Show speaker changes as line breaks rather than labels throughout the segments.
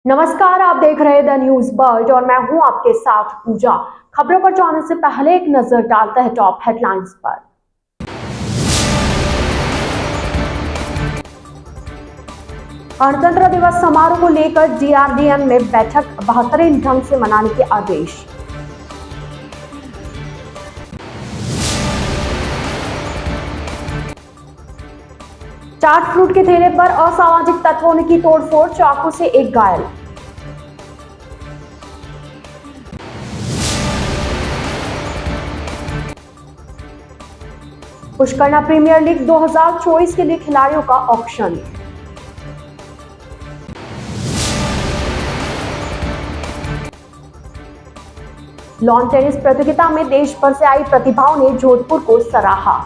नमस्कार, आप देख रहे हैं द न्यूज वर्ल्ड और मैं हूं आपके साथ पूजा। खबरों पर जाने से पहले एक नजर डालते हैं टॉप हेडलाइंस पर। गणतंत्र दिवस समारोह को लेकर डीआरडीएम में बैठक, बेहतरीन ढंग से मनाने के आदेश। चाट फ्रूट के ठेले पर असामाजिक तत्वों ने की तोड़फोड़, चाकू से एक घायल। पुष्करना प्रीमियर लीग 2024 के लिए खिलाड़ियों का ऑक्शन। लॉन टेनिस प्रतियोगिता में देश भर से आई प्रतिभाओं ने जोधपुर को सराहा।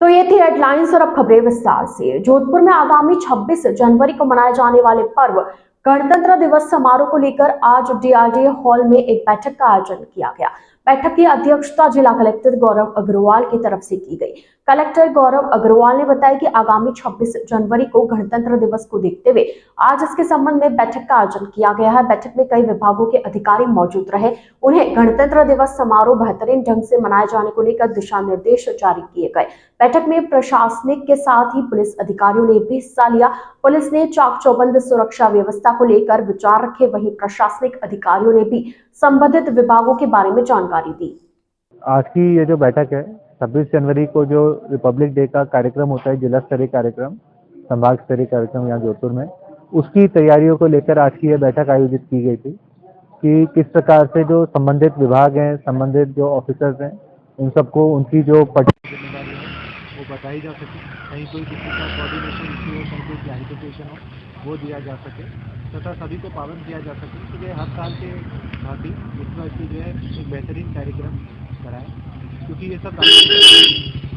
तो ये थी हेडलाइंस और अब खबरें विस्तार से। जोधपुर में आगामी 26 जनवरी को मनाए जाने वाले पर्व गणतंत्र दिवस समारोह को लेकर आज डीआरडीए हॉल में एक बैठक का आयोजन किया गया। बैठक की अध्यक्षता जिला कलेक्टर गौरव अग्रवाल की तरफ से की गई। कलेक्टर गौरव अग्रवाल ने बताया कि आगामी 26 जनवरी को गणतंत्र दिवस को देखते हुए आज इसके संबंध में बैठक का आयोजन किया गया है। बैठक में कई विभागों के अधिकारी मौजूद रहे। उन्हें गणतंत्र दिवस समारोह बेहतरीन ढंग से मनाए जाने को लेकर दिशा निर्देश जारी किए गए। बैठक में प्रशासनिक के साथ ही पुलिस अधिकारियों ने भी हिस्सा लिया। पुलिस ने चाक चौबंद सुरक्षा व्यवस्था को लेकर विचार रखे, वहीं प्रशासनिक अधिकारियों ने भी संबंधित विभागों के बारे में जानकारी दी।
आज की ये जो बैठक है 26 जनवरी को जो रिपब्लिक डे का कार्यक्रम होता है, जिला स्तरीय कार्यक्रम, संभाग स्तरीय कार्यक्रम यहाँ जोधपुर में, उसकी तैयारियों को लेकर आज की ये बैठक आयोजित की गई थी कि किस प्रकार से जो संबंधित विभाग हैं, संबंधित जो ऑफिसर्स हैं, उन सबको उनकी जो जिम्मेदारी है वो बताई जा सके। कहीं कोई किसी का कोऑर्डिनेशन इश्यू हो, कहीं कोई क्लैरिफिकेशन हो, वो दिया जा सके तथा सभी को पाबंद किया जा सके कि हर साल के भांति इस बार की जो है एक बेहतरीन कार्यक्रम कराएं, क्योंकि ये सब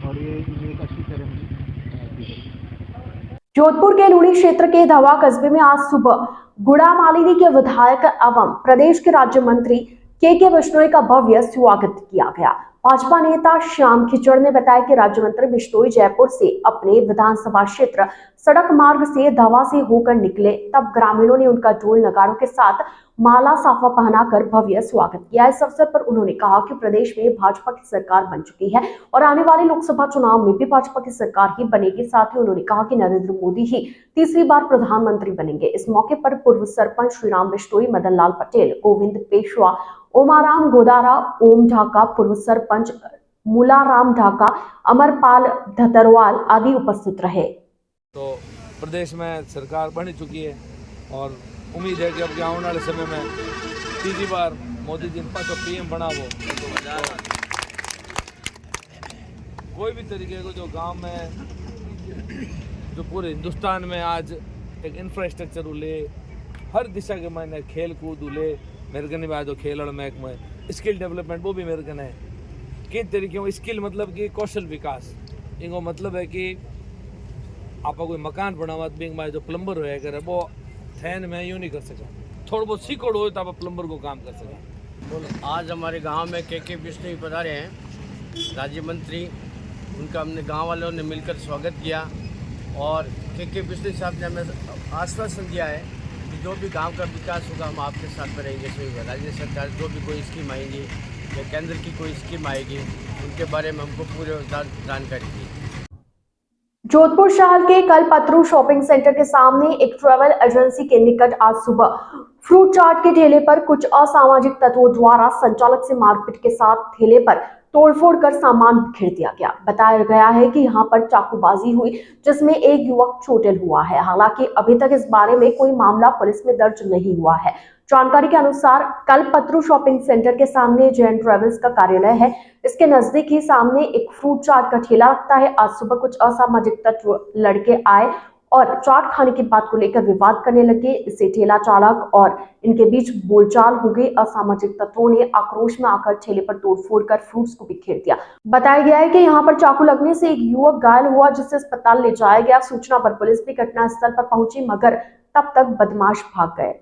और ये एक अच्छी सेरेमनी।
जोधपुर के लूणी क्षेत्र के धवा कस्बे में आज सुबह गुड़ा मालिनी के विधायक एवं प्रदेश के राज्य मंत्री के बिश्नोई का भव्य स्वागत किया गया। भाजपा नेता श्याम खिचड़ ने बताया कि राज्य मंत्री बिश्नोई जयपुर से अपने विधानसभा क्षेत्र सड़क मार्ग से धवा से होकर निकले, तब ग्रामीणों ने उनका ढोल नगारों के साथ माला साफा पहनाकर भव्य स्वागत किया। इस अवसर पर उन्होंने कहा कि प्रदेश में भाजपा की सरकार बन चुकी है और आने वाले लोकसभा चुनाव में भी भाजपा की सरकार ही बनेगी। साथ ही उन्होंने कहा कि नरेंद्र मोदी ही तीसरी बार प्रधानमंत्री बनेंगे। इस मौके पर पूर्व सरपंच श्रीराम बिश्नोई, मदन लाल पटेल, गोविंद पेशवा, ओमाराम गोदारा, ओम ढाका, पूर्व सरपंच मूलाराम ढाका, अमरपाल धतरवाल आदि उपस्थित रहे।
तो प्रदेश में सरकार बन चुकी है और उम्मीद है कि अब आने वाले समय में तीसरी बार मोदी जी पास पीएम बना वो कोई भी तरीके को जो गांव में जो पूरे हिंदुस्तान में आज एक इंफ्रास्ट्रक्चर ले, हर दिशा के मायने खेल कूद ले, मेरे कने में जो खेल और महकमा है, स्किल डेवलपमेंट वो भी मेरे कने है। किन तरीके में स्किल मतलब कि कौशल विकास, इनको मतलब है कि आप कोई मकान बनावा तो जो प्लम्बर होया करे वो थैन में यूँ नहीं कर सका, थोड़ा बहुत सीखोड़ हो तो आप प्लम्बर को काम कर सका।
आज हमारे गांव में के बिश्नोई पधारे हैं राज्य मंत्री, उनका हमने गांव वालों ने मिलकर स्वागत किया और के बिश्नोई साहब ने हमें आश्वासन दिया है कि जो भी गांव का विकास होगा हम आपके साथ में रहेंगे। राज्य सरकार जो भी कोई स्कीम आएंगी या केंद्र की कोई स्कीम आएगी उनके बारे में हमको पूरे जानकारी दी।
जोधपुर शहर के कलपत्रू शॉपिंग सेंटर के सामने एक ट्रैवल एजेंसी के निकट आज सुबह फ्रूट चाट के ठेले पर कुछ असामाजिक तत्वों द्वारा संचालक से मारपीट के साथ ठेले पर तोड़फोड़ कर सामान बिखेर दिया गया। बताया गया है कि यहां पर चाकूबाजी हुई जिसमें एक युवक चोटिल हुआ है। हालांकि अभी तक इस बारे में कोई मामला पुलिस में दर्ज नहीं हुआ है। जानकारी के अनुसार कलपत्रू शॉपिंग सेंटर के सामने जैन ट्रेवल्स का कार्यालय है। इसके नजदीक ही सामने एक फ्रूट चाट का ठेला लगता है। आज सुबह कुछ असामाजिक तत्व लड़के आए और चाट खाने की बात को लेकर विवाद करने लगे। इससे ठेला चालक और इनके बीच बोलचाल हो गई। असामाजिक तत्वों ने आक्रोश में आकर ठेले पर तोड़फोड़ कर फ्रूट्स को बिखेर दिया। बताया गया है कि यहाँ पर चाकू लगने से एक युवक घायल हुआ जिसे अस्पताल ले जाया गया। सूचना पर पुलिस भी घटनास्थल पर पहुंची मगर तब तक बदमाश भाग गए।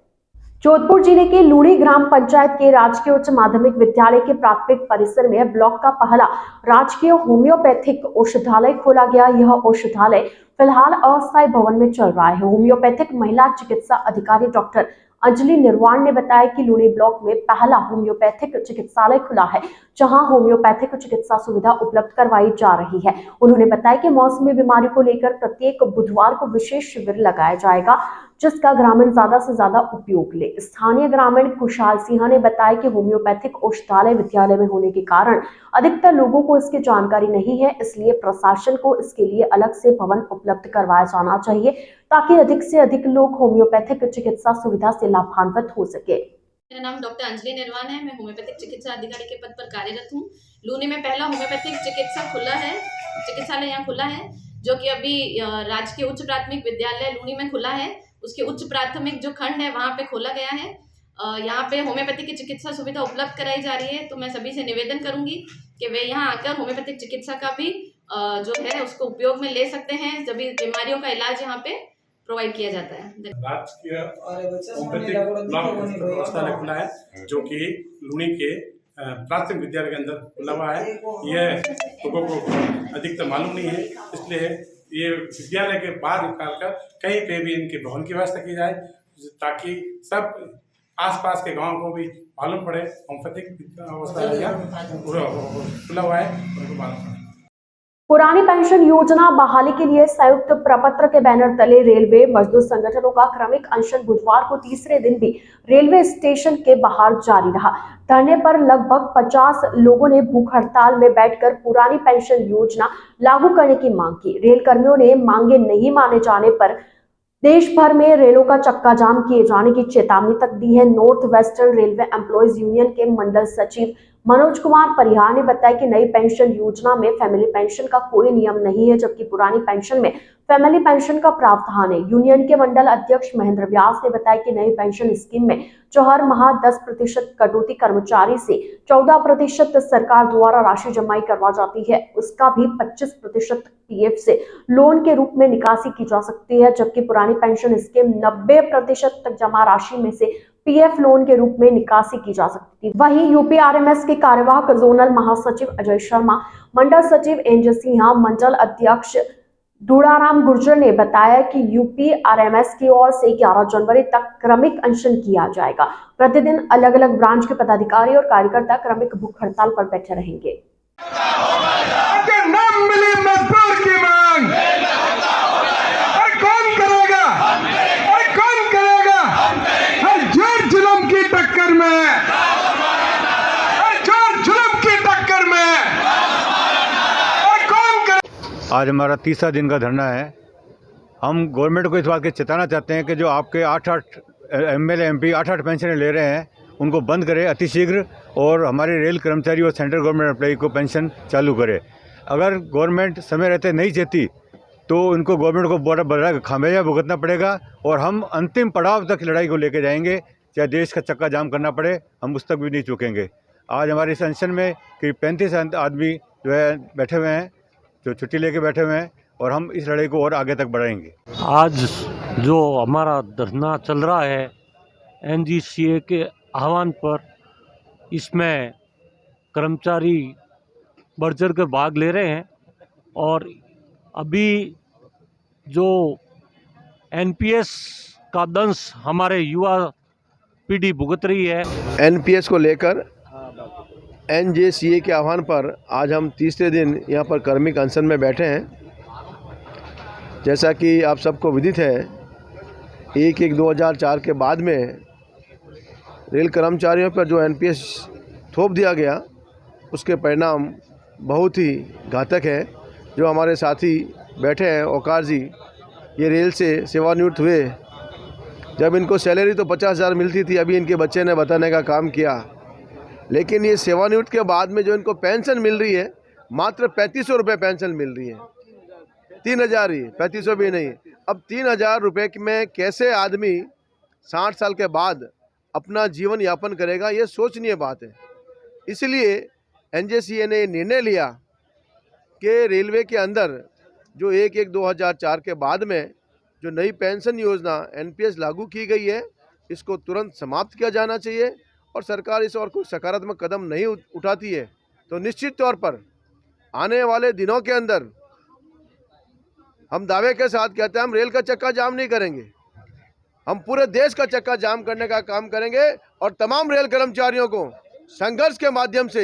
जोधपुर जिले के लूणी ग्राम पंचायत के राजकीय उच्च माध्यमिक विद्यालय के प्राथमिक परिसर में ब्लॉक का पहला राजकीय होम्योपैथिक औषधालय खोला गया। यह औषधालय फिलहाल अस्थायी भवन में चल रहा है। होम्योपैथिक महिला चिकित्सा अधिकारी डॉक्टर अंजलि निर्वाण ने बताया कि लूणी ब्लॉक में पहला होम्योपैथिक चिकित्सालय खुला है, जहां होम्योपैथिक चिकित्सा सुविधा उपलब्ध करवाई जा रही है। उन्होंने बताया कि मौसमी बीमारी को लेकर प्रत्येक बुधवार को विशेष शिविर लगाया जाएगा, जिसका ग्रामीण ज्यादा से ज्यादा उपयोग ले। स्थानीय ग्रामीण कुशाल सिंह ने बताया कि होम्योपैथिक औषधालय विद्यालय में होने के कारण अधिकतर लोगों को इसकी जानकारी नहीं है, इसलिए प्रशासन को इसके लिए अलग से भवन उपलब्ध करवाया जाना चाहिए, ताकि अधिक से अधिक लोग होम्योपैथिक चिकित्सा सुविधा से लाभान्वित हो सके।
मेरा नाम डॉक्टर अंजलि निर्वाण है। मैं होम्योपैथिक चिकित्सा अधिकारी के पद पर कार्यरत हूँ। लूनी में पहला होम्योपैथिक चिकित्सालय यहाँ खुला है, जो कि अभी राजकीय उच्च प्राथमिक विद्यालय लूनी में खुला है। उसके उच्च प्राथमिक जो खंड है वहाँ पे खोला गया है। यहाँ पे होम्योपैथिक की चिकित्सा सुविधा उपलब्ध कराई जा रही है। तो मैं सभी से निवेदन करूंगी कि वे यहाँ आकर होम्योपैथिक चिकित्सा का भी जो है उसको उपयोग में ले सकते हैं। सभी बीमारियों का इलाज यहाँ पे प्रोवाइड किया जाता है।
राजकीय होम्योपैथिक ब्लॉक औषधालय खुला है, जो कि लूणी के प्राथमिक विद्यालय के अंदर खुला हुआ है। यह लोगों को अधिकतर मालूम नहीं है, इसलिए ये विद्यालय के बाहर निकाल कर कहीं पे भी इनके भवन की व्यवस्था की जाए, ताकि सब आसपास के गांव को भी मालूम पड़े होम्योपैथिक औषधालय खुला हुआ है, उनको मालूम पड़े।
पुरानी पेंशन योजना बहाली के लिए संयुक्त प्रपत्र के बैनर तले रेलवे मजदूर संगठनों का क्रमिक अनशन बुधवार को तीसरे दिन भी रेलवे स्टेशन के बाहर जारी रहा। धरने पर लगभग 50 लोगों ने भूख हड़ताल में बैठकर पुरानी पेंशन योजना लागू करने की मांग की। रेल कर्मियों ने मांगे नहीं माने जाने पर देश भर में रेलों का चक्का जाम किए जाने की चेतावनी तक दी है। North western railway employees union के मंडल सचिव मनोज कुमार परिहार ने बताया कि नई पेंशन योजना में फैमिली पेंशन का कोई नियम नहीं है, जबकि पुरानी पेंशन में फैमिली पेंशन का प्रावधान है। यूनियन के मंडल अध्यक्ष महेंद्र व्यास ने बताया कि नई पेंशन स्कीम में जो हर माह 10% कटौती कर्मचारी से 14% सरकार द्वारा राशि जमाई करवा जाती है, उसका भी 25% पीएफ से लोन के रूप में निकासी की जा सकती है, जबकि पुरानी पेंशन स्कीम 90% तक जमा राशि में से पीएफ लोन के रूप में निकासी की जा सकती थी। वहीं यूपीआरएमएस के कार्यवाहक जोनल महासचिव अजय शर्मा, मंडल सचिव एनजे सिन्हा, मंडल अध्यक्ष दूड़ाराम गुर्जर ने बताया कि यूपीआरएमएस की ओर से 11 जनवरी तक क्रमिक अनशन किया जाएगा। प्रतिदिन अलग अलग ब्रांच के पदाधिकारी और कार्यकर्ता क्रमिक भूख हड़ताल पर बैठे रहेंगे।
आज हमारा तीसरा दिन का धरना है। हम गवर्नमेंट को इस बात के चेताना चाहते हैं कि जो आपके 8-8 एमएलए एमपी 8-8 पेंशनें ले रहे हैं, उनको बंद करें अतिशीघ्र, और हमारे रेल कर्मचारी और सेंट्रल गवर्नमेंट एम्प्लॉई को पेंशन चालू करे। अगर गवर्नमेंट समय रहते नहीं चाहती तो इनको गवर्नमेंट को बड़ा खामियाजा भुगतना पड़ेगा, और हम अंतिम पड़ाव तक लड़ाई को लेकर जाएंगे, चाहे देश का चक्का जाम करना पड़े, हम उस तक भी नहीं चूकेंगे। आज हमारे इस अनशन में करीब 35 आदमी जो है बैठे हुए हैं, जो छुट्टी लेके बैठे हुए हैं, और हम इस लड़ाई को और आगे तक बढ़ाएंगे।
आज जो हमारा धरना चल रहा है एनजीसीए के आह्वान पर, इसमें कर्मचारी बढ़ चढ़ कर भाग ले रहे हैं, और अभी जो एनपीएस का दंश हमारे युवा पीढ़ी भुगत रही है,
एनपीएस को लेकर एनजेसीए के आह्वान पर आज हम तीसरे दिन यहाँ पर कर्मिक अनशन में बैठे हैं। जैसा कि आप सबको विदित है, 1/1/2004 के बाद में रेल कर्मचारियों पर जो एनपीएस थोप दिया गया, उसके परिणाम बहुत ही घातक है। जो हमारे साथी बैठे हैं औकार जी, ये रेल से सेवानिवृत्त हुए, जब इनको सैलरी तो 50,000 मिलती थी, अभी इनके बच्चे ने बताने का काम किया, लेकिन ये सेवानिवृत्त के बाद में जो इनको पेंशन मिल रही है, मात्र 3500 रुपये पेंशन मिल रही है। 3000 ही, 3500 भी नहीं। अब 3000 रुपये में कैसे आदमी 60 साल के बाद अपना जीवन यापन करेगा, ये सोचनीय बात है। इसलिए एनजेसीए ने निर्णय लिया कि रेलवे के अंदर जो 1/1/2004 के बाद में जो नई पेंशन योजना एनपीएस लागू की गई है, इसको तुरंत समाप्त किया जाना चाहिए और सरकार इस और कोई सकारात्मक कदम नहीं उठाती है तो निश्चित तौर पर आने वाले दिनों के अंदर हम दावे के साथ कहते हैं हम रेल का चक्का जाम नहीं करेंगे, हम पूरे देश का चक्का जाम करने का काम करेंगे और तमाम रेल कर्मचारियों को संघर्ष के माध्यम से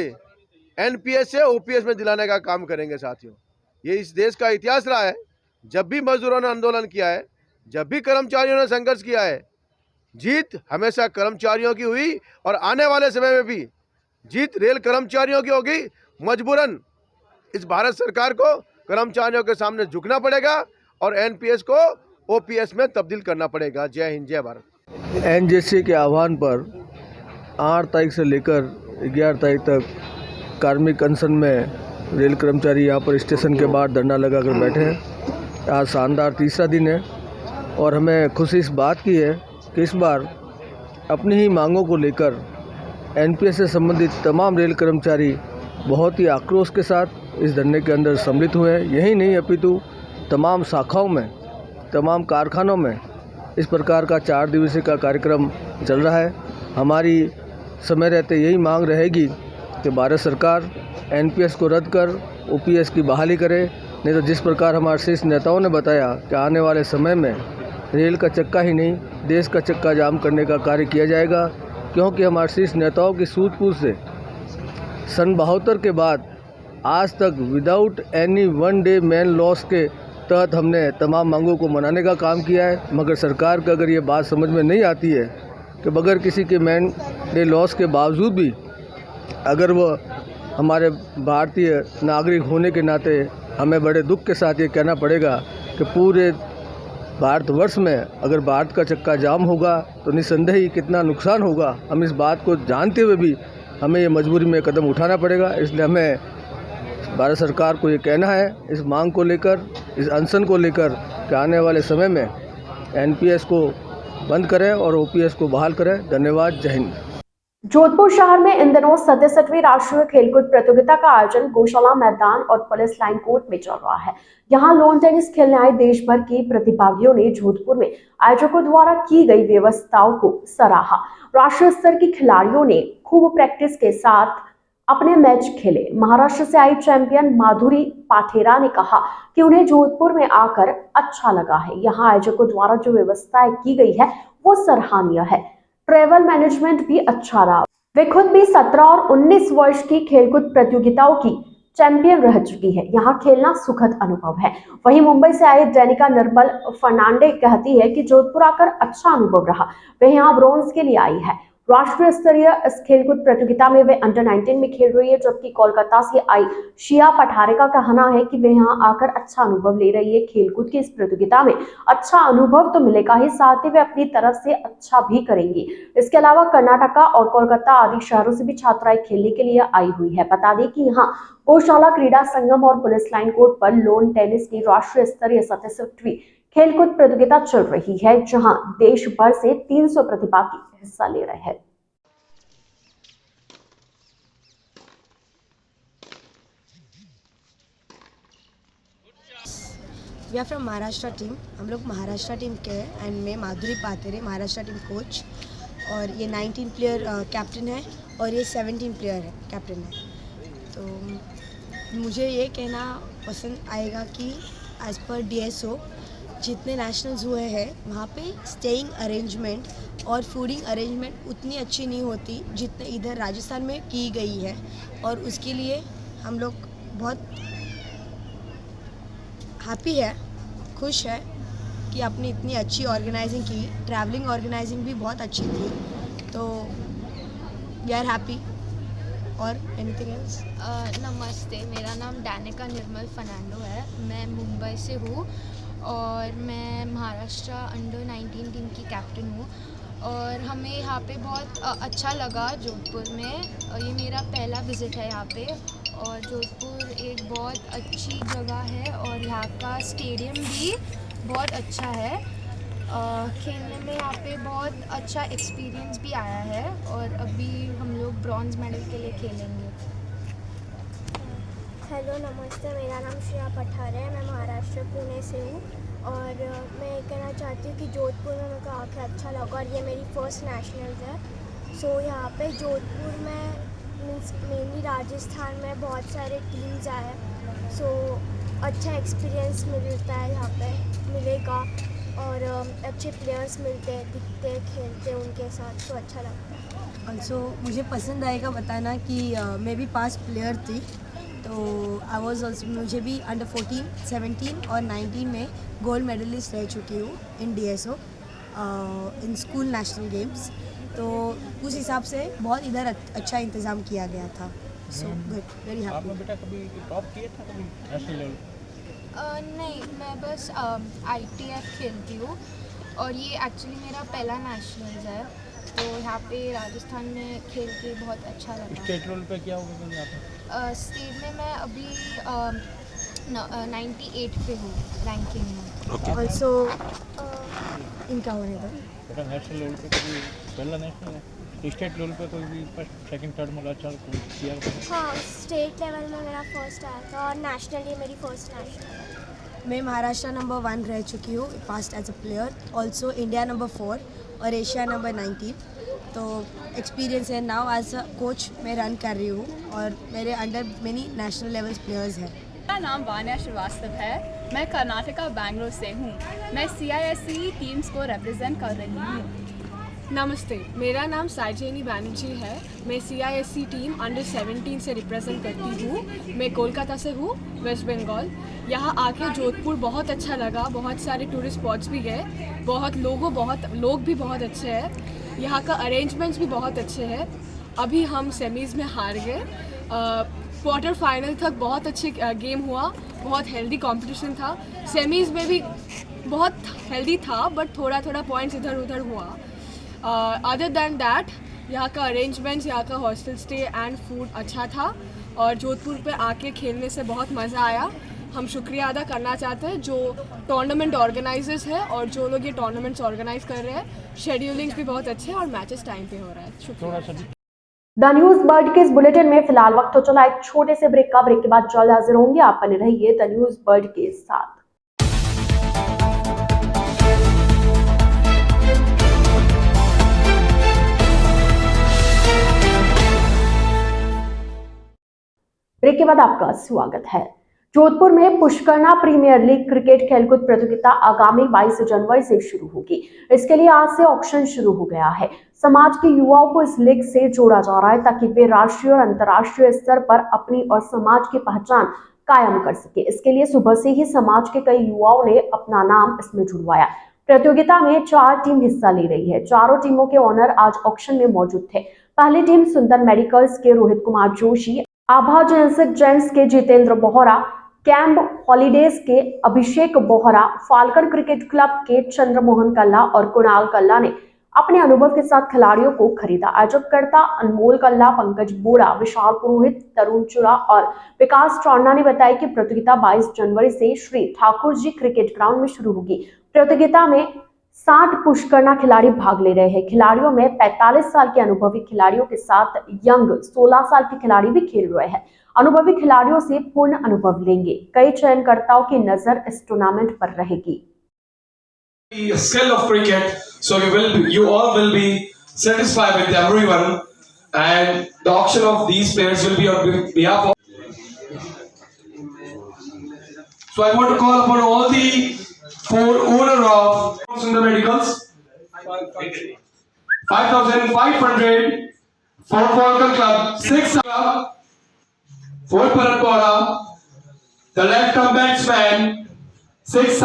एनपीएस से ओपीएस में दिलाने का काम करेंगे। साथियों, ये इस देश का इतिहास रहा है, जब भी मजदूरों ने आंदोलन किया है, जब भी कर्मचारियों ने संघर्ष किया है, जीत हमेशा कर्मचारियों की हुई और आने वाले समय में भी जीत रेल कर्मचारियों की होगी। मजबूरन इस भारत सरकार को कर्मचारियों के सामने झुकना पड़ेगा और एनपीएस को ओपीएस में तब्दील करना पड़ेगा। जय हिंद, जय भारत।
एनजेसी के आह्वान पर 8 तारीख से लेकर 11 तारीख तक कार्मिक अनशन में रेल कर्मचारी यहाँ पर स्टेशन के बाहर धरना लगाकर बैठे हैं। आज शानदार तीसरा दिन है और हमें खुशी इस बात की है कि इस बार अपनी ही मांगों को लेकर एनपीएस से संबंधित तमाम रेल कर्मचारी बहुत ही आक्रोश के साथ इस धरने के अंदर सम्मिलित हुए हैं। यही नहीं अपितु तमाम शाखाओं में, तमाम कारखानों में इस प्रकार का 4 दिवसीय का कार्यक्रम चल रहा है। हमारी समय रहते यही मांग रहेगी कि भारत सरकार एनपीएस को रद्द कर ओपीएस की बहाली करे, नहीं तो जिस प्रकार हमारे शीर्ष नेताओं ने बताया कि आने वाले समय में रेल का चक्का ही नहीं देश का चक्का जाम करने का कार्य किया जाएगा, क्योंकि हमारे शीर्ष नेताओं की सूझबूझ से सन 72 के बाद आज तक without any one day man loss के तहत हमने तमाम मांगों को मनाने का काम किया है। मगर सरकार को अगर ये बात समझ में नहीं आती है कि बगैर किसी के मैन डे लॉस के बावजूद भी अगर वह हमारे भारतीय नागरिक होने के नाते हमें बड़े दुख के साथ ये कहना पड़ेगा कि पूरे भारतवर्ष में अगर भारत का चक्का जाम होगा तो निस्संदेह ही कितना नुकसान होगा, हम इस बात को जानते हुए भी हमें ये मजबूरी में कदम उठाना पड़ेगा। इसलिए हमें भारत सरकार को ये कहना है इस मांग को लेकर, इस अनशन को लेकर कि आने वाले समय में एनपीएस को बंद करें और ओपीएस को बहाल करें। धन्यवाद। जय हिंद।
जोधपुर शहर में इन दिनों 67वीं राष्ट्रीय खेलकूद प्रतियोगिता का आयोजन गौशाला मैदान और पुलिस लाइन कोर्ट में चल रहा है। यहां लॉन टेनिस खेलने आए देश भर के प्रतिभागियों ने जोधपुर में आयोजकों द्वारा की गई व्यवस्थाओं को सराहा। राष्ट्रीय स्तर के खिलाड़ियों ने खूब प्रैक्टिस के साथ अपने मैच खेले। महाराष्ट्र से आई चैंपियन माधुरी पाठेरा ने कहा कि उन्हें जोधपुर में आकर अच्छा लगा है। यहाँ आयोजकों द्वारा जो व्यवस्थाएं की गई है वो सराहनीय है। ट्रैवल मैनेजमेंट भी अच्छा रहा। वे खुद भी 17 और 19 वर्ष की खेलकूद प्रतियोगिताओं की चैंपियन रह चुकी है। यहाँ खेलना सुखद अनुभव है। वहीं मुंबई से आई डेनिका निर्मल फर्नांडे कहती है कि जोधपुर आकर अच्छा अनुभव रहा। वे यहाँ ब्रॉन्ज के लिए आई है। राष्ट्रीय स्तरीय इस खेलकूद प्रतियोगिता में वे अंडर 19 में खेल रही है, जबकि कोलकाता से आई शिया पठारे का कहना है कि वे यहाँ आकर अच्छा अनुभव ले रही है। खेलकूद की इस प्रतियोगिता में अच्छा अनुभव तो मिलेगा ही, साथ ही वे अपनी तरफ से अच्छा भी करेंगी। इसके अलावा कर्नाटका और कोलकाता आदि शहरों से भी छात्राएं खेलने के लिए आई हुई है। बता दें कि यहाँ गौशाला क्रीड़ा संगम और पुलिस लाइन कोर्ट पर लॉन टेनिस की राष्ट्रीय स्तरीय 67वीं खेलकूद प्रतियोगिता चल रही है, जहां देश भर से 300 प्रतिभागी हिस्सा ले रहे हैं।
We are from Maharashtra team. हम लोग महाराष्ट्र टीम के हैं एंड मैं माधुरी पातेरे, महाराष्ट्र टीम कोच, और ये 19 प्लेयर कैप्टन है और ये 17 प्लेयर है कैप्टन है। तो मुझे ये कहना पसंद आएगा कि एज़ पर DSO जितने नेशनल्स हुए हैं वहाँ पे स्टेइंग अरेंजमेंट और फूडिंग अरेंजमेंट उतनी अच्छी नहीं होती जितने इधर राजस्थान में की गई है, और उसके लिए हम लोग बहुत हैप्पी है, खुश है कि आपने इतनी अच्छी ऑर्गेनाइजिंग की। ट्रैवलिंग ऑर्गेनाइजिंग भी बहुत अच्छी थी, तो वी आर हैप्पी। और एनीथिंग एल्स?
नमस्ते, मेरा नाम डेनिका निर्मल फर्नांडो है। मैं मुंबई से हूँ और मैं महाराष्ट्र अंडर 19 टीम की कैप्टन हूँ, और हमें यहाँ पे बहुत अच्छा लगा जोधपुर में। ये मेरा पहला विज़िट है यहाँ पे, और जोधपुर एक बहुत अच्छी जगह है और यहाँ का स्टेडियम भी बहुत अच्छा है। खेलने में यहाँ पे बहुत अच्छा एक्सपीरियंस भी आया है, और अभी हम लोग ब्रॉन्ज मेडल के लिए खेलेंगे।
हेलो नमस्ते, मेरा नाम श्रेया पठारे है। मैं महाराष्ट्र पुणे से हूँ
और मैं कहना चाहती हूँ कि जोधपुर में मेरे को आके अच्छा लगा और ये मेरी फर्स्ट नेशनल्स है। सो यहाँ पे जोधपुर में मीन्स मेनली राजस्थान में बहुत सारे टीम्स आए, सो अच्छा एक्सपीरियंस मिलता है यहाँ पे मिलेगा और अच्छे प्लेयर्स मिलते हैं, दिखते हैं, खेलते हैं उनके साथ, तो अच्छा लगता है।
ऑल्सो मुझे पसंद आएगा बताना कि मैं भी 5 प्लेयर थी, तो आई वॉज ऑल्सो मुझे भी अंडर 14, 17 और 19 में गोल्ड मेडलिस्ट रह चुकी हूँ इन DSO in school national games, तो उस हिसाब से बहुत इधर अच्छा इंतज़ाम किया गया था। So good, very happy.
आपने बेटा कभी टॉप किया था कभी नेशनल लेवल?
नहीं, मैं बस ITF खेलती हूँ और ये एक्चुअली मेरा पहला नेशनल्स है, तो यहाँ पे राजस्थान में खेल के बहुत अच्छा लगा।
स्टेट लेवल पे क्या होगा कभी आप?
स्टेट में मैं अभी 98 पे हूँ रैंकिंग में।
ऑल्सो इनका होने दो।
बेटा नेशनल लेवल पे कभी पहला नेशनल है? स्टेट लेवल पे कोई भी फर्स्ट सेकंड थर्ड में अच्छा किया?
हाँ, स्टेट लेवल में मेरा फर्स्ट आया था और नेशनल ये मेरी फर्स्ट नेशनल है।
मैं महाराष्ट्र नंबर 1 रह चुकी हूँ past as a player, also India number 4 और एशिया नंबर 19, तो एक्सपीरियंस है। नाउ एज अ कोच मैं रन कर रही हूँ और मेरे under many national level players हैं।
मेरा नाम वान्या श्रीवास्तव है, मैं कर्नाटका बैंगलोर से हूँ। मैं CISC टीम्स को रिप्रेजेंट कर रही हूँ। नमस्ते, मेरा नाम साइजेनी बैनर्जी है, मैं CISC टीम अंडर 17 से रिप्रेजेंट करती हूँ। मैं कोलकाता से हूँ, वेस्ट बंगाल। यहाँ आके जोधपुर बहुत अच्छा लगा, बहुत सारे टूरिस्ट स्पॉट्स भी गए, लोग भी बहुत अच्छे हैं, यहाँ का अरेंजमेंट्स भी बहुत अच्छे हैं। अभी हम सेमीज़ में हार गए, क्वार्टर फाइनल तक बहुत अच्छे गेम हुआ, बहुत हेल्दी कंपटीशन था। सेमीज़ में भी बहुत हेल्दी था, बट थोड़ा पॉइंट्स इधर उधर हुआ। अदर दैन दैट यहाँ का अरेंजमेंट्स, यहाँ का हॉस्टल स्टे एंड फूड अच्छा था और जोधपुर पे आके खेलने से बहुत मज़ा आया। हम शुक्रिया अदा करना चाहते हैं जो टूर्नामेंट ऑर्गेनाइजर्स हैं और जो लोग ये टूर्नामेंट्स ऑर्गेनाइज कर रहे हैं। शेड्यूलिंग भी बहुत अच्छे हैं और मैचेस टाइम पे हो रहा है। शुक्रिया।
द न्यूज बर्ड के इस बुलेटिन में फिलहाल वक्त तो चला एक छोटे से ब्रेक का। ब्रेक के बाद जल्द हाजिर होंगे, आप बने रहिए द न्यूज बर्ड के साथ। ब्रेक के बाद आपका स्वागत है। जोधपुर में पुष्करना प्रीमियर लीग क्रिकेट खेलकूद प्रतियोगिता आगामी 22 जनवरी से शुरू होगी। इसके लिए आज से ऑक्शन शुरू हो गया है। समाज के युवाओं को इस लीग से जोड़ा जा रहा है ताकि वे राष्ट्रीय और अंतर्राष्ट्रीय स्तर पर अपनी और समाज की पहचान कायम कर सके। इसके लिए सुबह से ही समाज के कई युवाओं ने अपना नाम इसमें जुड़वाया। प्रतियोगिता में 4 टीम हिस्सा ले रही है। चारों टीमों के ओनर आज ऑक्शन में मौजूद थे। पहली टीम सुंदर मेडिकल्स के रोहित कुमार जोशी, आभा जेंट्स के जितेंद्र बोहरा, कैंप हॉलीडेज के अभिषेक बोहरा, फाल्कन क्रिकेट क्लब के चंद्रमोहन कल्ला और कुणाल कल्ला ने अपने अनुभव के साथ खिलाड़ियों को खरीदा। आयोजकर्ता अनमोल कल्ला, पंकज बोड़ा, विशाल पुरोहित, तरुण चुरा और विकास चौन्ना ने बताया कि प्रतियोगिता 22 जनवरी से श्री ठाकुर जी क्रिकेट ग्राउंड में शुरू होगी। प्रतियोगिता में 60 पुष्करना खिलाड़ी भाग ले रहे हैं। खिलाड़ियों में 45 साल के अनुभवी खिलाड़ियों के साथ यंग 16 साल के खिलाड़ी भी खेल रहे हैं। अनुभवी खिलाड़ियों से पूर्ण अनुभव लेंगे। कई चयनकर्ताओं की नजर इस टूर्नामेंट पर रहेगी।
Skill of cricket, so you all will be satisfied with everyone, and the auction of these players will be on behalf of. So I want to call upon all the 4 owner of Sundar Medicals, 5,500 for Falcon Club, 6 Club, 4 Paratpora, the left-arm batsman, 6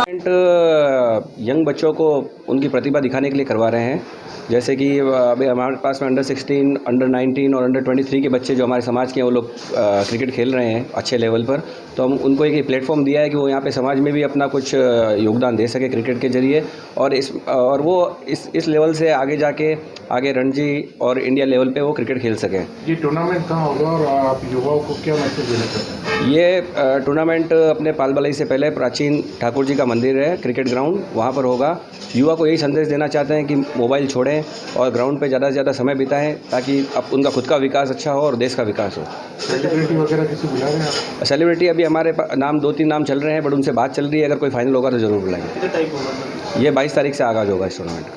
young बच्चों को उनकी प्रतिभा दिखाने के लिए करवा रहे हैं। जैसे कि अभी हमारे पास में अंडर 16, अंडर 19 और अंडर 23 के बच्चे जो हमारे समाज के हैं वो लोग क्रिकेट खेल रहे हैं अच्छे लेवल पर, तो हम उनको एक प्लेटफॉर्म दिया है कि वो यहाँ पे समाज में भी अपना कुछ योगदान दे सके क्रिकेट के जरिए, और वो इस लेवल से आगे जाके आगे रणजी और इंडिया लेवल पे वो क्रिकेट खेल सकें।
ये टूर्नामेंट कहाँ होगा और आप युवाओं को क्या मैसेज देना चाहते हैं?
ये टूर्नामेंट अपने पालबलई से पहले प्राचीन ठाकुर जी का मंदिर है, क्रिकेट ग्राउंड, वहाँ पर होगा। युवा को यही संदेश देना चाहते हैं कि मोबाइल छोड़ें और ग्राउंड पे ज़्यादा से ज़्यादा समय बिताएं, ताकि अब उनका खुद का विकास अच्छा हो और देश का विकास हो।
सेलिब्रिटी वगैरह किसी बुला रहे हैं आप?
सेलिब्रिटी अभी हमारे नाम 2-3 नाम चल रहे हैं, बट उनसे बात चल रही है, अगर कोई फाइनल होगा तो ज़रूर बुलाएंगे।
कितने तारीख होगा?
ये 22 तारीख से आगाज़ होगा इस टूर्नामेंट।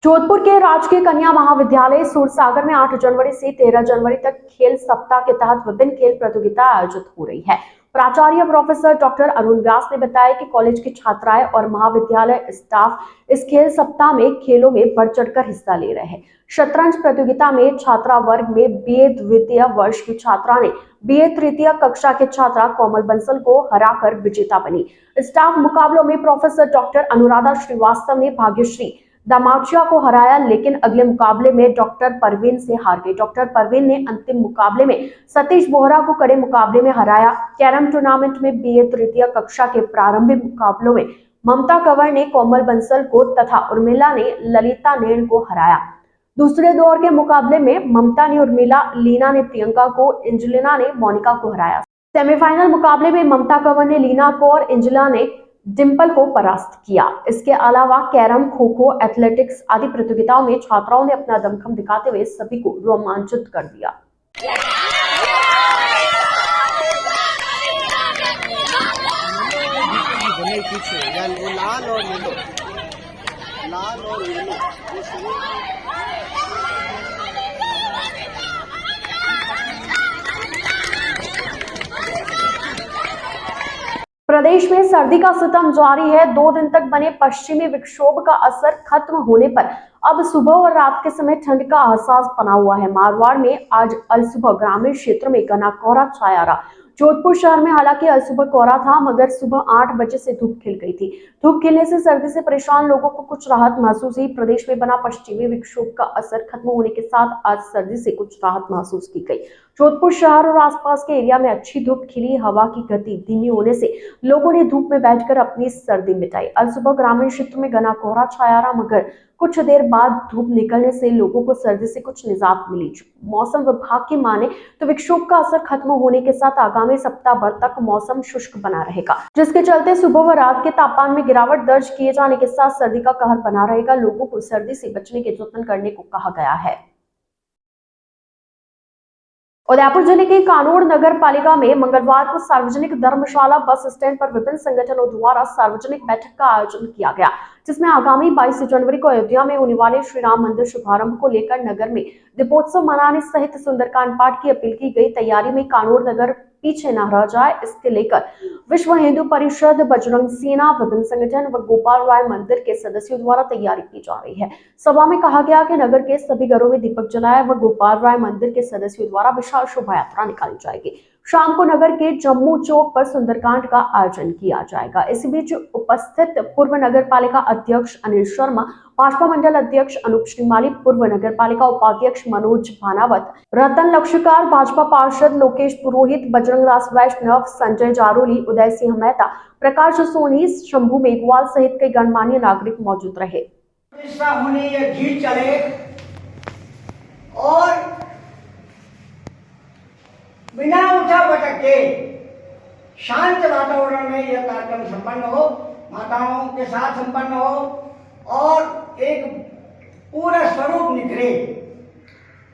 जोधपुर के राजकीय कन्या महाविद्यालय सूरसागर में 8 जनवरी से 13 जनवरी तक खेल सप्ताह के तहत विभिन्न खेल प्रतियोगिता आयोजित हो रही है। प्राचार्य प्रोफेसर डॉक्टर अरुण व्यास ने बताया कि कॉलेज की छात्राएं और महाविद्यालय स्टाफ इस खेल सप्ताह में खेलों में बढ़ चढ़कर हिस्सा ले रहे हैं। शतरंज प्रतियोगिता में छात्रा वर्ग में बीए द्वितीय वर्ष की छात्रा ने बीए तृतीय कक्षा के छात्रा कोमल बंसल को हराकर विजेता बनी। स्टाफ मुकाबलों में प्रोफेसर डॉक्टर अनुराधा श्रीवास्तव ने भाग्यश्री दामाचिया को हराया, लेकिन अगले मुकाबले में डॉक्टर परवीन से हार गई। डॉक्टर परवीन ने अंतिम मुकाबले में सतीश बोहरा को कड़े मुकाबले में हराया। कैरम टूर्नामेंट में बीए तृतीय कक्षा के प्रारंभिक मुकाबलों में ममता कंवर ने कोमल बंसल को तथा उर्मिला ने ललिता नेण को हराया। दूसरे दौर के मुकाबले में ममता ने उर्मिला, लीना ने प्रियंका को, एंजेलिना ने मोनिका को हराया। सेमीफाइनल मुकाबले में ममता कंवर ने लीना को और एंजेलिना ने डिंपल को परास्त किया। इसके अलावा कैरम, खो खो, एथलेटिक्स आदि प्रतियोगिताओं में छात्राओं ने अपना दमखम दिखाते हुए सभी को रोमांचित कर दिया। प्रदेश में सर्दी का सितम जारी है। 2 दिन तक बने पश्चिमी विक्षोभ का असर खत्म होने पर अब सुबह और रात के समय ठंड का एहसास बना हुआ है। मारवाड़ में आज अलसुबह ग्रामीण क्षेत्र में घना कोहरा छाया रहा। जोधपुर शहर में हालांकि अलसुबह कोहरा था, मगर सुबह 8 बजे से धूप खिल गई थी। धूप खिलने से सर्दी से परेशान लोगों को कुछ राहत महसूस हुई। प्रदेश में बना पश्चिमी विक्षोभ का असर खत्म होने के साथ आज सर्दी से कुछ राहत महसूस की गई। जोधपुर शहर और आसपास के एरिया में अच्छी धूप खिली। हवा की गति धीमी होने से लोगों ने धूप में बैठकर अपनी सर्दी मिटाई। अलसुबह ग्रामीण क्षेत्र में घना कोहरा छाया रहा, मगर कुछ देर बाद धूप निकलने से लोगों को सर्दी से कुछ निजात मिली। मौसम विभाग की माने तो विक्षोभ का असर खत्म होने के साथ आगामी सप्ताह भर तक मौसम शुष्क बना रहेगा, जिसके चलते सुबह व रात के तापमान में गिरावट दर्ज किए जाने के साथ सर्दी का कहर बना रहेगा। लोगों को सर्दी से बचने के जतन करने को कहा गया है। उदयपुर जिले के कानोड़ नगर पालिका में मंगलवार को सार्वजनिक धर्मशाला बस स्टैंड पर विभिन्न संगठनों द्वारा सार्वजनिक बैठक का आयोजन किया गया, जिसमें आगामी 22 जनवरी को अयोध्या में होने वाले श्री राम मंदिर शुभारंभ को लेकर नगर में दीपोत्सव मनाने सहित सुंदरकांड पाठ की अपील की गई। तैयारी में कानोड़ नगर पीछे न रह जाए, इसके लेकर विश्व हिंदू परिषद, बजरंग सेना, विभिन्न संगठन व गोपाल राय मंदिर के सदस्यों द्वारा तैयारी की जा रही है। सभा में कहा गया कि नगर के सभी घरों में दीपक जलाए व गोपाल राय मंदिर के सदस्यों द्वारा विशाल शोभा यात्रा निकाली जाएगी। शाम को नगर के जम्मू चौक पर सुंदरकांड का आयोजन किया जाएगा। इस बीच उपस्थित पूर्व नगर पालिका अध्यक्ष अनिल शर्मा, भाजपा मंडल अध्यक्ष अनूप श्रीमाली, पूर्व नगर पालिका उपाध्यक्ष मनोज भानावत, रतन लक्षकार, भाजपा पार्षद लोकेश पुरोहित, बजरंग दास वैष्णव, संजय जारोली, उदय सिंह मेहता, प्रकाश सोनी, शंभू मेघवाल सहित कई गणमान्य नागरिक मौजूद रहे।
होने ये भीड़ चले और बिना उठा भटके शांत वातावरण में यह कार्यक्रम संपन्न हो, माताओं के साथ संपन्न हो और एक पूरा स्वरूप निखरे।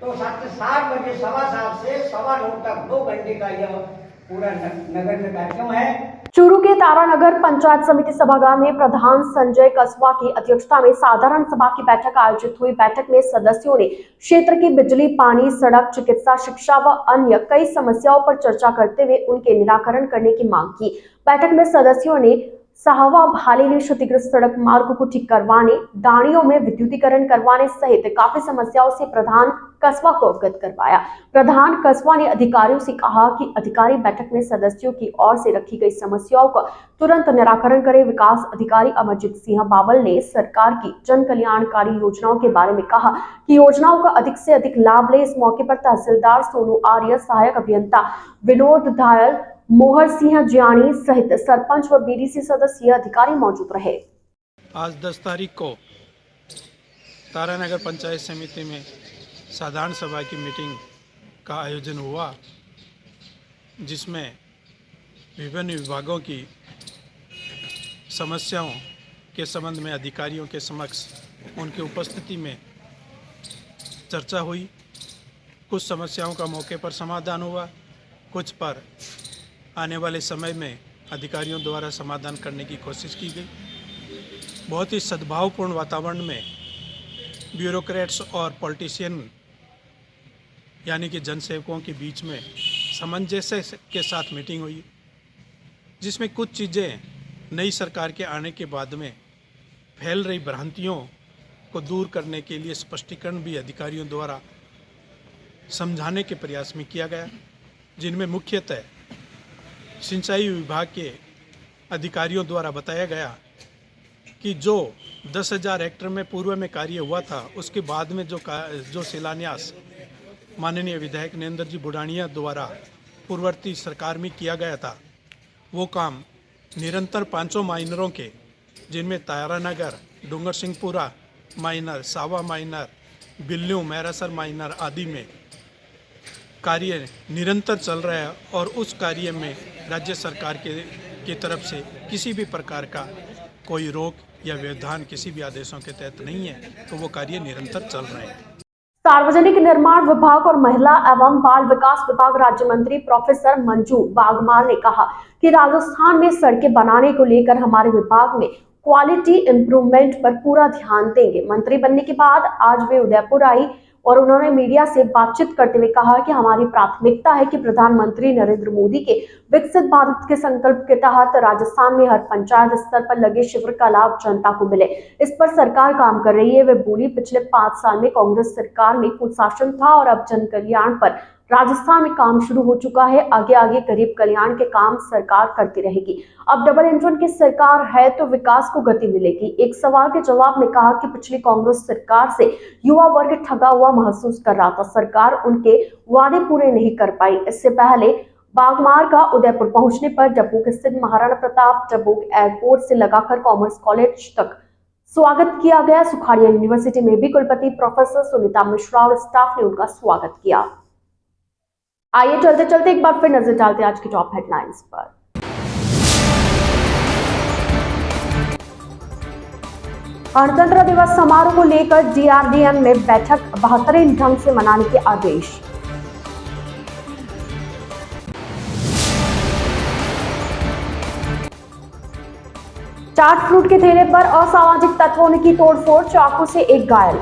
तो 7 बजे 7:15 से 9:15 तक 2 घंटे का यह पूरा नगर में कार्यक्रम है।
चूरू के तारानगर पंचायत समिति सभागार में प्रधान संजय कस्बा की अध्यक्षता में साधारण सभा की बैठक आयोजित हुई। बैठक में सदस्यों ने क्षेत्र की बिजली, पानी, सड़क, चिकित्सा, शिक्षा व अन्य कई समस्याओं पर चर्चा करते हुए उनके निराकरण करने की मांग की। बैठक में सदस्यों ने साहवा भालेली क्षतिग्रस्त सड़क मार्ग को ठीक करवाने, दाणियों में विद्युतीकरण करवाने सहित काफी समस्याओं से प्रधान कस्बा को अवगत करवाया। प्रधान कस्बा ने अधिकारियों से कहा कि अधिकारी बैठक में सदस्यों की ओर से रखी गई समस्याओं का तुरंत निराकरण करें। विकास अधिकारी अमरजीत सिंह बावल ने सरकार की जन कल्याणकारी योजनाओं के बारे में कहा कि योजनाओं का अधिक से अधिक लाभ ले। इस मौके पर तहसीलदार सोनू आर्य, सहायक अभियंता विनोद धायल, मोहर सिंह ज्ञानी सहित सरपंच व बीडीसी सदस्य अधिकारी मौजूद रहे।
आज 10 तारीख को तारानगर पंचायत समिति में साधारण सभा की मीटिंग का आयोजन हुआ। जिसमें विभिन्न विभागों की समस्याओं के संबंध में अधिकारियों के समक्ष उनकी उपस्थिति में चर्चा हुई। कुछ समस्याओं का मौके पर समाधान हुआ, कुछ पर आने वाले समय में अधिकारियों द्वारा समाधान करने की कोशिश की गई। बहुत ही सद्भावपूर्ण वातावरण में ब्यूरोक्रेट्स और पॉलिटिशियन यानी कि जनसेवकों के बीच में सामंजस्य के साथ मीटिंग हुई, जिसमें कुछ चीज़ें नई सरकार के आने के बाद में फैल रही भ्रांतियों को दूर करने के लिए स्पष्टीकरण भी अधिकारियों द्वारा समझाने के प्रयास में किया गया, जिनमें मुख्यतः सिंचाई विभाग के अधिकारियों द्वारा बताया गया कि जो 10,000 हेक्टेयर में पूर्व में कार्य हुआ था, उसके बाद में जो शिलान्यास माननीय विधायक नरेंद्र जी बुढ़ानिया द्वारा पूर्ववर्ती सरकार में किया गया था, वो काम निरंतर 5 माइनरों के, जिनमें तारानगर, डूंगर सिंहपुरा माइनर, सावा माइनर, बिल्लू, मैरासर माइनर आदि में कार्य निरंतर चल रहा है और उस कार्य में राज्य सरकार की तरफ से किसी भी प्रकार का कोई रोक या व्यवधान किसी भी आदेशों के तहत नहीं है, तो वो कार्य निरंतर चल रहे हैं।
सार्वजनिक निर्माण विभाग और महिला एवं बाल विकास विभाग राज्य मंत्री प्रोफेसर मंजू बागमार ने कहा कि राजस्थान में सड़कें बनाने को लेकर हमारे विभाग में क्वालिटी इंप्रूवमेंट पर पूरा ध्यान देंगे। मंत्री बनने के बाद आज वे उदयपुर आई और उन्होंने मीडिया से बातचीत करते हुए कहा कि हमारी प्राथमिकता है कि प्रधानमंत्री नरेंद्र मोदी के विकसित भारत के संकल्प के तहत राजस्थान में हर पंचायत स्तर पर लगे शिविर का लाभ जनता को मिले। इस पर सरकार काम कर रही है। वे बोली, पिछले 5 साल में कांग्रेस सरकार में कुशासन था और अब जन कल्याण पर राजस्थान में काम शुरू हो चुका है। आगे आगे गरीब कल्याण के काम सरकार करती रहेगी। अब डबल इंजन की सरकार है तो विकास को गति मिलेगी। एक सवाल के जवाब में कहा कि पिछली कांग्रेस सरकार से युवा वर्ग ठगा हुआ महसूस कर रहा था, सरकार उनके वादे पूरे नहीं कर पाई। इससे पहले बागमार का उदयपुर पहुंचने पर डब्बोक स्थित महाराणा प्रताप डब्बोक एयरपोर्ट से लगाकर कॉमर्स कॉलेज तक स्वागत किया गया। सुखाड़िया यूनिवर्सिटी में भी कुलपति प्रोफेसर सुनीता मिश्रा और स्टाफ ने उनका स्वागत किया। आइए चलते चलते एक बार फिर नजर डालते आज की टॉप हेडलाइंस पर। गणतंत्र दिवस समारोह को लेकर डीआरडीएम में बैठक, बेहतरीन ढंग से मनाने के आदेश। चाट फ्रूट के ठेले पर असामाजिक तत्वों ने की तोड़फोड़, चाकू से एक घायल।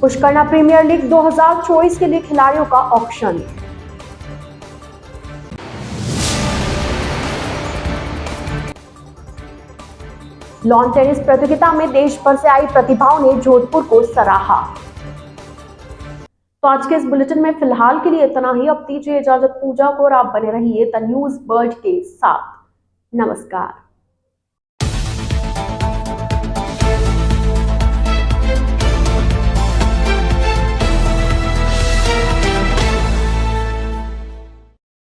पुष्करना प्रीमियर लीग 2024 के लिए खिलाड़ियों का ऑक्शन। लॉन टेनिस प्रतियोगिता में देश भर से आई प्रतिभाओं ने जोधपुर को सराहा। तो आज के इस बुलेटिन में फिलहाल के लिए इतना ही। अब दीजिए इजाजत पूजा को और आप बने रहिए द न्यूज वर्ल्ड के साथ। नमस्कार।